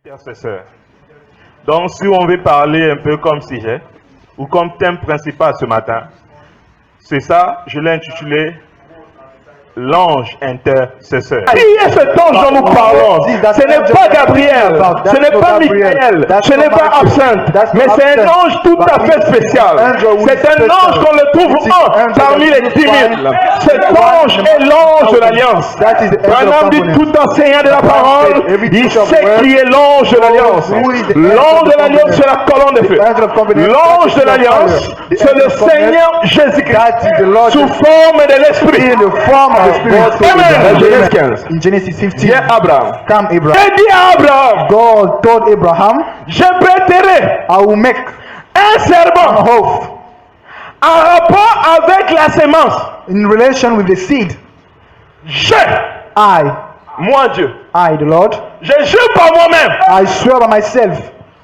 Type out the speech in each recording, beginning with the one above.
Intercesseur. Donc, si on veut parler un peu comme sujet, ou comme thème principal ce matin, c'est ça, je l'ai intitulé l'ange intercesseur. Qui est cet ange dont nous parlons? Ce n'est pas Gabriel, ce n'est pas Michael, ce n'est pas Absinthe, mais c'est un ange tout à fait spécial. C'est un ange qu'on le trouve parmi les 10 000. Cet ange est l'ange de l'alliance. Branham dit tout enseignant de la parole, il sait qui est l'ange de l'alliance. L'ange de l'alliance, c'est la colonne de feu. L'ange de l'alliance, c'est le Seigneur Jésus-Christ sous forme de l'esprit. Genèse 15. In Genesis 15, Viens Abraham. come Abraham. Et dit à Abraham, God told Abraham, je prêterai I will make un an serment oath en rapport avec la sémence. in relation with the seed. Moi Dieu, I, the Lord, je jure par moi-même, I swear by myself,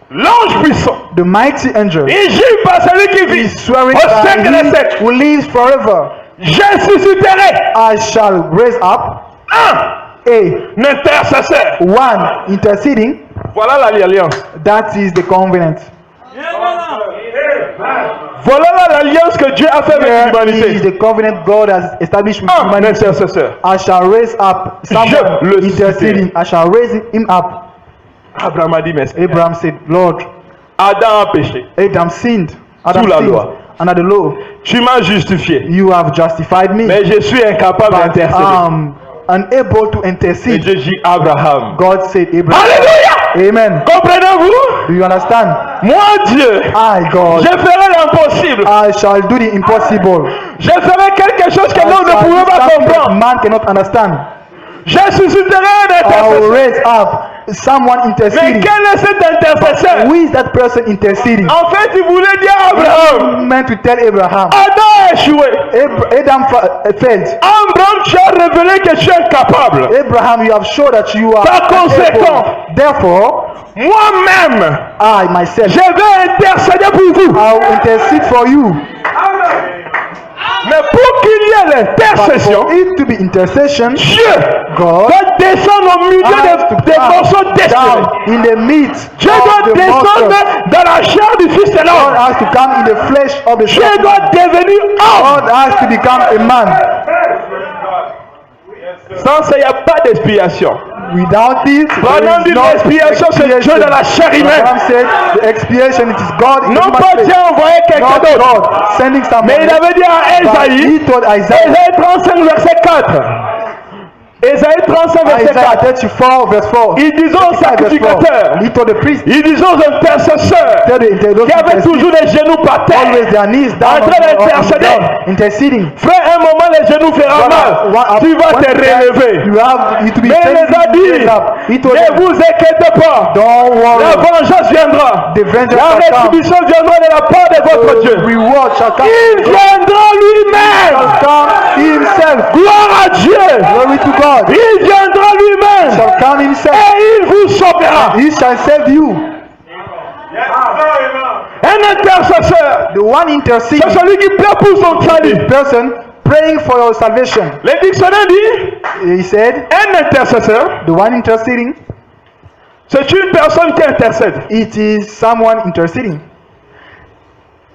l'ange puissant, the mighty angel, il jure par celui qui vit is swearing au that siècle des he siècles, will live forever. je susciterai I shall raise up un intercesseur. one interceding. Voilà l'alliance. That is the covenant. Voilà l'alliance que Dieu a fait avec Here is l'humanité. the covenant God has established with Un humanity. intercesseur. I shall raise up someone le interceding. I shall raise him up. Abraham a dit, mais Abraham said, Lord, Adam a péché. Adam sinned. Adam Sous la sinned loi. under the law. Tu m'as justifié. You have justified me. Mais je suis incapable But d'intercéder. unable to Et intercede. Dieu dit Abraham. God said, Abraham. Alléluia! Amen. Comprenez-vous? Do you understand? Moi, Dieu, I, God, je ferai l'impossible. I shall do the impossible. Je ferai quelque chose que l'homme ne pouvait pas comprendre. Man cannot understand. Je susciterai un I will intercesseur. raise up someone Mais interceding. quel est cet intercesseur? Who is that person interceding? En fait, il voulait dire à Abraham, Meant to tell Abraham. Adam a échoué. Adam failed. Abraham, tu as révélé que tu es incapable. Abraham, you have shown that you are Par conséquent, unable. Therefore, moi-même, I myself, je vais intercéder pour vous. I will intercede for you. Mais pour qu'il y ait But l'intercession, for it to be intercession, Dieu God doit descendre au milieu has to des morceaux come destinés. down in the midst Dieu of doit the descendre monster. dans la chair du Fils de God l'homme. has to come in the flesh of the Dieu Son. doit devenir homme. God has to become a man. Sans ça, il n'y a pas d'expiation. Without it, Pendant there is une no expiation, c'est Dieu expiation. dans la chair humaine. Abraham said, the expiation, it is God in Non human pas flesh. Dieu envoyé quelqu'un Not d'autre. God sending someone. Mais il avait dit à But Esaïe, he told Isaiah, Esaïe 35, verset 4. Esaïe 35, verset Isaiah 4. 34, verse 4. Il disait aux sacrificateurs, He told the priest, il disait aux intercesseurs, tell those qui avaient toujours les genoux par terre, always their knees down, en train d'intercéder. interceding. Frère, un moment les genoux feront mal. Tu vas te relever. You have to be Mais il les a dit, He told ne them, vous inquiétez pas. don't La worry. vengeance viendra. The vengeance La shall come. retribution viendra de la part de votre Dieu. Reward shall come. Il viendra lui-même. Come himself. Gloire à Dieu. Glory to God. Il viendra lui-même. Shall come himself. Et il vous sauvera. He shall save you. Un intercesseur, The one c'est interceding, celui qui plaît pour son salut. the person praying for your salvation. Le dictionnaire dit, He said, un intercesseur, the one interceding, c'est une personne qui intercède. it is someone interceding.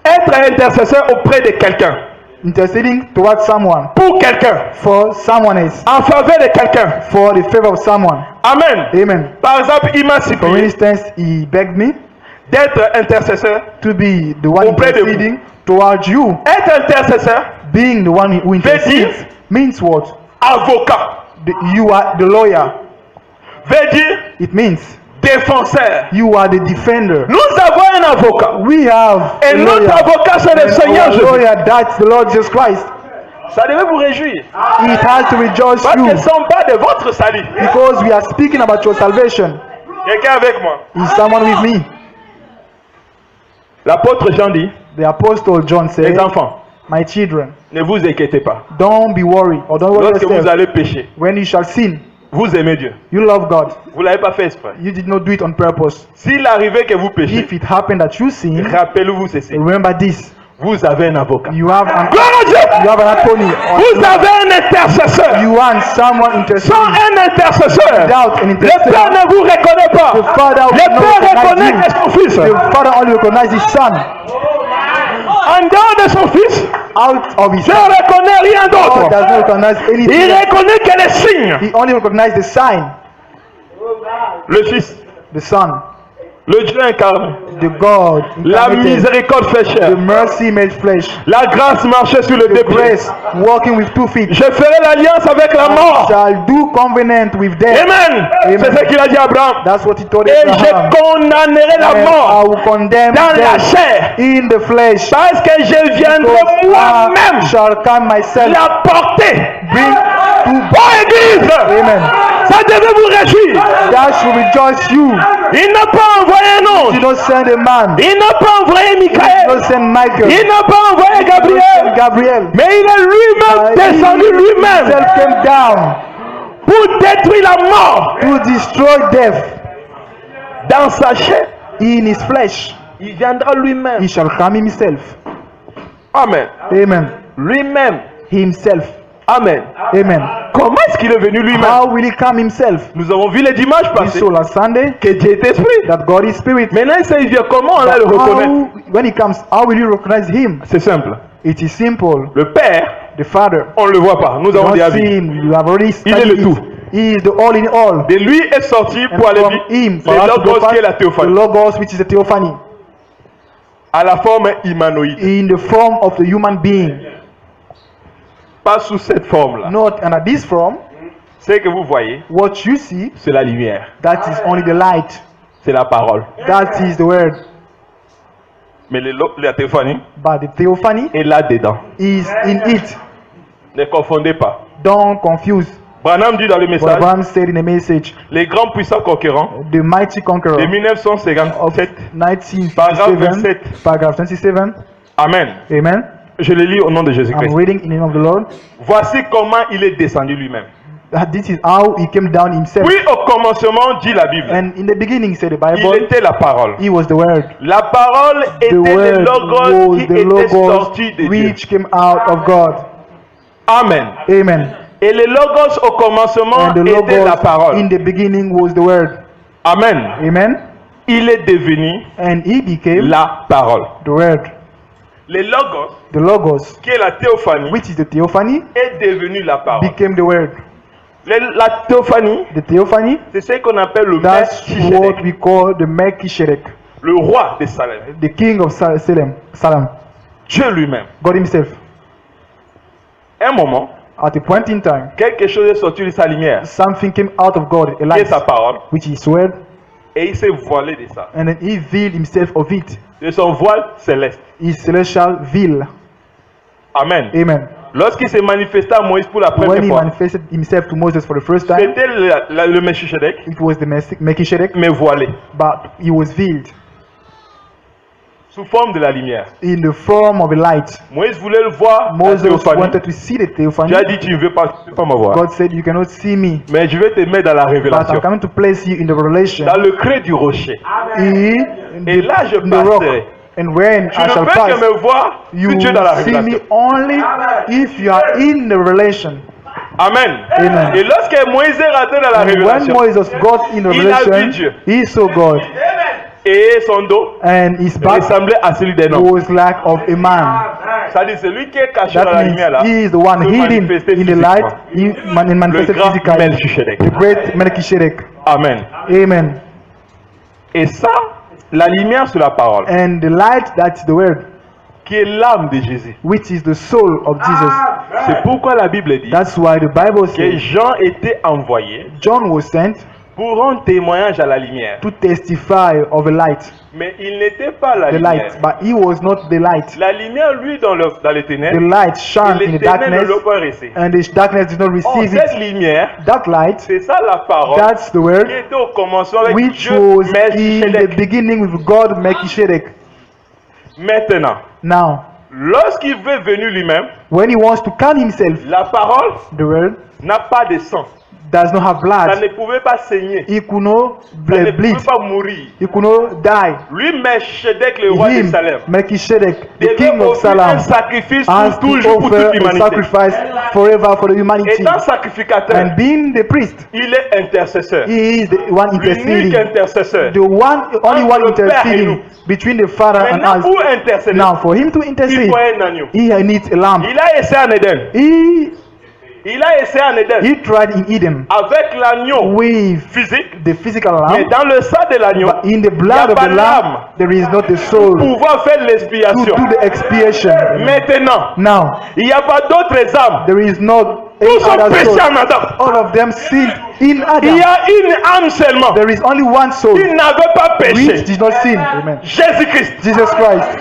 Être un intercesseur auprès de quelqu'un, Interceding towards someone, pour quelqu'un, for someone else, en faveur de quelqu'un. for the favor of someone. Amen. Amen. Par exemple, il m'a For supplié instance, he begged me d'être intercesseur. to be the one Auprès de vous. interceding towards you. Être intercesseur, Being the one who intercedes dire- means what? avocat. You are the lawyer. Veut dire It means défenseur. you are the defender. Nous avons un avocat. We have Et a notre lawyer. avocat, c'est le And Seigneur our Jésus. lawyer, that's the Lord Jesus Christ. Ça devait vous réjouir. It has to rejoice Parce you que ce n'est pas de votre salut. because we are speaking about your salvation. Quelqu'un avec moi. Is someone with me? L'apôtre Jean dit, The apostle John said, les enfants, my children, ne vous inquiétez pas. don't be worried or don't worry Lorsque vous yourself. allez pécher, When you shall sin, vous aimez Dieu. you love God. Vous ne l'avez pas fait exprès. You did not do it on purpose. S'il arrivait que vous péchiez, If it happened that you sin, rappelez-vous ceci. remember this. Vous avez un avocat. You have an Gloire à Dieu. you have an attorney. Vous avez un intercesseur. You want someone Sans interceding. un intercesseur, Without an le intercessor, Père ne vous reconnaît pas. the Father will Le not Père reconnaît recognize que son Fils. you. The Father only recognizes His Son. En dehors de son Fils, Out of His Dieu Son, ne reconnaît rien God d'autre. does not recognize Il anything. reconnaît que les signes. He only recognizes the sign, Le Fils, the Son, le Dieu incarné, the God la incarnated, miséricorde fait chair, the mercy made flesh, la grâce marchait sur le the dépied. grace walking with 2 feet. Je ferai l'alliance avec la mort. Shall do covenant with death. Amen. Amen. C'est ce qu'il a dit à Abraham. That's what He told Et je Abraham. condamnerai la And I mort will condemn dans la death chair. in the flesh. Parce que je viendrai Because I moi-même shall come myself. la porter. Bring to Oh Église, Amen. ça devait vous réjouir. That should rejoice you. Il n'a pas envoyé un You ange. don't send a man. Il n'a pas envoyé You Michael. don't send Michael. Il n'a pas envoyé You don't send Gabriel. Gabriel. Mais il est lui-même descendu lui-même Himself came down pour détruire la mort to destroy death dans sa chair. in His flesh. Il viendra lui-même. He shall come Himself. Amen. Amen. Lui-même. Himself. Amen. Amen. Comment est-ce qu'il est venu lui-même? How will He come Himself? Nous avons vu les dimanches We passés saw last Sunday que Dieu est esprit. that God is spirit. Maintenant, il vient. Comment on va le reconnaître? When He comes, how will you recognize Him? C'est simple. It is simple. Le Père, The Father. on ne le voit pas. Nous You avons don't déjà see vu. Him. You have already Il est studied le tout. it. He is the all in all. De lui est sorti And pour aller from vivre Him, for les us to go logos past qui est la the théophanie. Logos, which is the theophany, À la forme humanoïde. in the form of the human being. Pas sous cette forme-là. Not under this form. Ce que vous voyez, What you see, c'est la lumière. that is only the light. C'est la parole. That is the word. Mais la théophanie But the theophany est là-dedans. is in it. Ne confondez pas. Don't confuse. Branham dit dans le What message, Abraham said in the message, les grands puissants conquérants the mighty de conqueror of 1957. 1957, paragraph 27. Amen. Amen. Je le lis au nom de I'm Jésus-Christ. reading in the name of the Lord. Voici comment il est descendu lui-même. That this is how He came down Himself. Puis au commencement, dit la Bible, And in the beginning, said the il Bible, était la parole. He was the Word. La parole était The le Word logos was qui the était Logos sorti de Dieu. which came out of God. Amen. Amen. Et le logos au commencement And the était la Logos parole. in the beginning was the Word. Amen. Amen. Il est devenu And He became la parole. the Word. Le logos, The Logos, qui est la théophanie, which is the theophany, est devenu la parole. became the Word. La théophanie, The theophany, c'est ce qu'on appelle le that's what Melchizedek, we call the Melchizedek, le roi de Salem. the king of Salem. Dieu lui-même. God Himself. Un moment, At a point in time, quelque chose est sorti de sa lumière, something came out of God, a qui est light, sa parole, which is His Word, et il s'est voilé de ça, and then He veiled Himself of it, de son voile céleste. His celestial veil. Amen. Amen. Lorsqu'il s'est manifesté à Moïse pour la When première He fois, manifested Himself to Moses for the first time, c'était le Melchizedek, it was the Melchizedek, mais voilé, but he was veiled sous forme de la lumière. in the form of a light. Moïse voulait le voir, la Moses théophanie. wanted to see the theophany. Dieu a dit, tu ne veux pas me voir. God said, you cannot see me, Mais je vais te mettre dans la but révélation, I'm coming to place you in the revelation. dans le creux du rocher. In Et là, je the rock. passerai. And when Tu I ne shall peux que pass, me voir you si tu es dans la see me révélation. only if you are in the revelation. Amen. Amen. Et lorsque Moïse est rentré dans la And when révélation, Moses got in the Il a vu revelation, Dieu. he saw God, et son dos and his back ressemblait à celui d'un homme. was like of a man. Ça dit, celui qui est caché dans That la means lumière là, he is the one peut hidden manifester in the light, physiquement. he manifested Le grand physically. Melchizedek. The great Melchizedek. Amen. Amen. Et ça, la lumière sur la parole, And the light, that's the word, qui est l'âme de Jésus. which is the soul of Jesus. C'est pourquoi la Bible dit That's why the Bible que says Jean était envoyé John was sent pour rendre témoignage à la lumière. to testify of a light, Mais il n'était pas la the lumière. light, but he was not the light. La lumière, lui, dans les The ténèbres, light shone et in les the ténèbres ne darkness, l'ont pas reçu. and the darkness did not Or, receive cette it. lumière, That light, c'est ça la parole that's the qui word, était au commencement avec which Dieu was in the Melchizedek. beginning with God Melchizedek. Maintenant, Now, lorsqu'il veut venir lui-même, when he wants to count himself, la parole the word n'a pas de sang. does not have Ça blood. ne pouvait pas saigner. He could not Ça ne bleed. pouvait pas mourir. He could not die. Lui, Melchizedek, le roi de Him, Salem, Melchizedek, the devait king of offrir un Salem, sacrifice has pour to toujours pour toute offer a l'humanité. sacrifice forever for the humanity. Étant sacrificateur, And being the priest, il est intercesseur. he is the one L'unique interceding. intercesseur. The one, only one Entre le Père et interceding nous. between the Father and Maintenant, us. pour intercéder, Now, for him to il intercede, faut un agneau. he needs a lamb. Il a essayé en Éden. Il a essayé en Éden He tried in Eden avec l'agneau with physique, the physical mais lamb, dans le sang de l'agneau, but in the il n'y blood a of pas the l'âme lamb, there is not the soul pour pouvoir faire to l'expiation. do the expiation. Maintenant, Now, il n'y a pas d'autres âmes. there is not any Tous ont other péché soul. en Adam. All of them sinned in Il y Adam. a une âme seulement. There is only one soul Il n'avait pas which péché. did not sin. Amen. Jésus-Christ, Jesus Christ,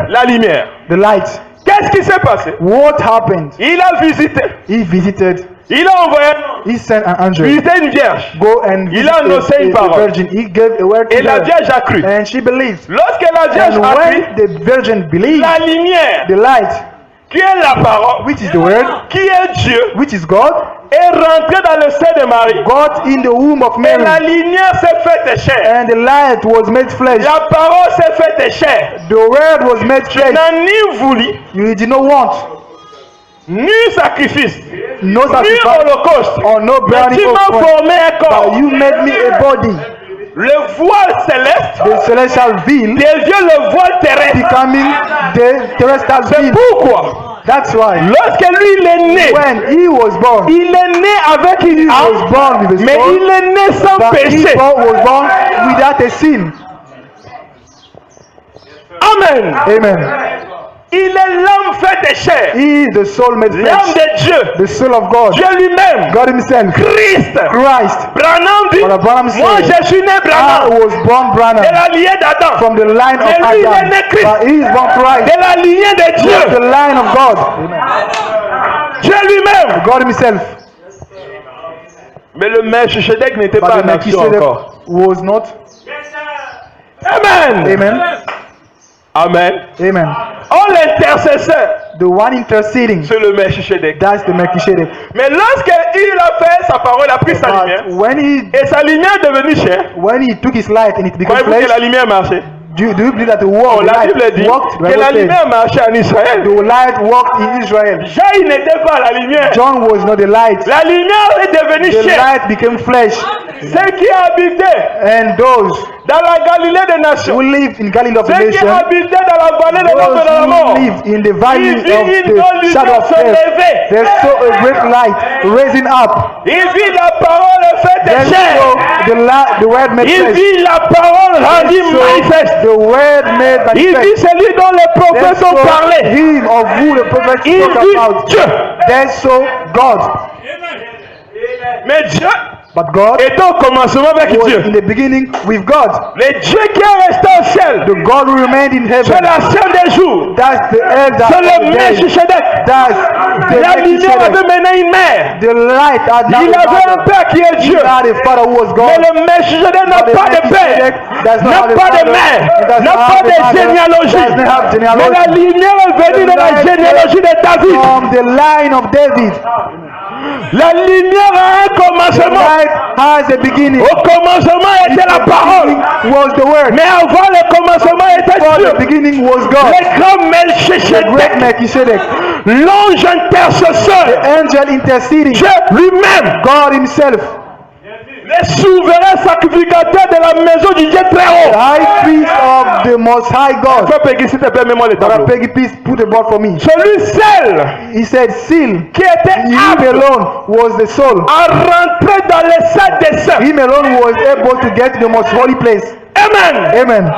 la lumière. the light. Qu'est-ce qui s'est passé? What happened? Il a visité. He visited, Il a envoyé un he sent an angel. visiter une vierge. Go and Il visit a annoncé une a parole. virgin. He gave a word to Et la her. vierge a cru. And she believed. Lorsque la vierge And a cru, when the virgin believed, la lumière, the light, qui est la parole, which is the word, qui est Dieu, which is God, est rentrée dans le sein de Marie. got in the womb of Et la Mary. lumière s'est faite chair. And the light was made flesh. La parole s'est faite chair. The word was made Tu flesh. n'as ni voulu, You did not want ni sacrifice, no ni sacrifice holocauste. or no Mais burning tu m'as offering. formé un But corps. you made me a body. Le voile céleste The celestial veil devient le voile terrestre. becoming the terrestrial C'est veil. pourquoi, That's why lorsque lui il est né, when he was born, il est né avec une he was âme, born with a mais soul, il est né sans but he péché. was born without a sin. Amen. Amen. Il est l'âme faite de chair. He is the soul made L'âme flesh, de Dieu. the soul of God, Dieu lui-même. God himself, Christ. Christ. Branham dit, Brother Branham moi said, je suis né I Branham was born de Branham la lignée d'Adam, from the line of Mais lui, il est Adam, né Christ. but he is born Christ, de la lignée de the Dieu. line of God, Dieu lui-même. God himself. Mais le Melchizedek n'était But pas the en action Melchizedek encore. was not. Amen. Amen. Amen. Amen. Oh, l'intercesseur, The one interceding, c'est le Melchizedek. that's the Melchizedek. Mais lorsqu'il a fait sa parole, il a pris sa lumière. But Et sa lumière est devenue chair. when he took his light and it became Croyez-vous que flesh, la lumière marchait? do you believe that the Oh, world, the la Bible light dit walked? The que la Bible says, lumière marchait en Israël. the light walked in Israel. Jean, il n'était pas la lumière. John was not the light. La lumière est devenue The chair. light became flesh. Ceux qui habitaient And those dans la Galilée des who nations, lived in Galilee of the ceux qui nation, habitaient dans la vallée de l'ombre those de la who mort, lived in the valley il of vit une grande the shadow lumière of se death, lever. they saw a great light rising up. Il vit la parole faite They chair. saw the word made Il flesh. vit la parole rendue They saw manifeste. the word made Il manifest. vit celui dont les They prophètes ont saw parlé. him of who the prophets Il spoke vit about. Dieu. They saw God. Mais Dieu But God était au commencement avec was Dieu. in the beginning with God. Le Dieu qui est resté au ciel, The God who remained in c'est heaven. la chaîne des jours. That's the elder C'est of le the day. Melchizedek. That's the La lumière avait Melchizedek. mené une mère. The light had now Il a avait un father. père qui est He Dieu. had a father who was Mais God. le Melchizedek n'a But the pas de père, Melchizedek does not n'a have a pas de father, mère, he does n'a not pas have a de father, généalogie. does not have Mais la genealogy. lumière est venue de la light généalogie de David. From the line of David. La lumière a un The commencement. light has a beginning. Au commencement était la parole. Was the word. Mais avant le commencement était Before Dieu. the beginning was God. Le grand The great Melchizedek, Melchizedek. l'ange intercesseur, Angel interceding. Dieu lui-même, God himself. le souverain sacrificateur de la maison du Dieu très The haut. high priest of the most high God. Fais Peggy, s'il te plaît, mets-moi le Brother tableau. Peggy, please put the board for me. Celui seul He said, seal. qui était Him apte alone was the soul. à rentrer dans les saints des saints. Him alone was able to get to the most holy place. Amen. Amen.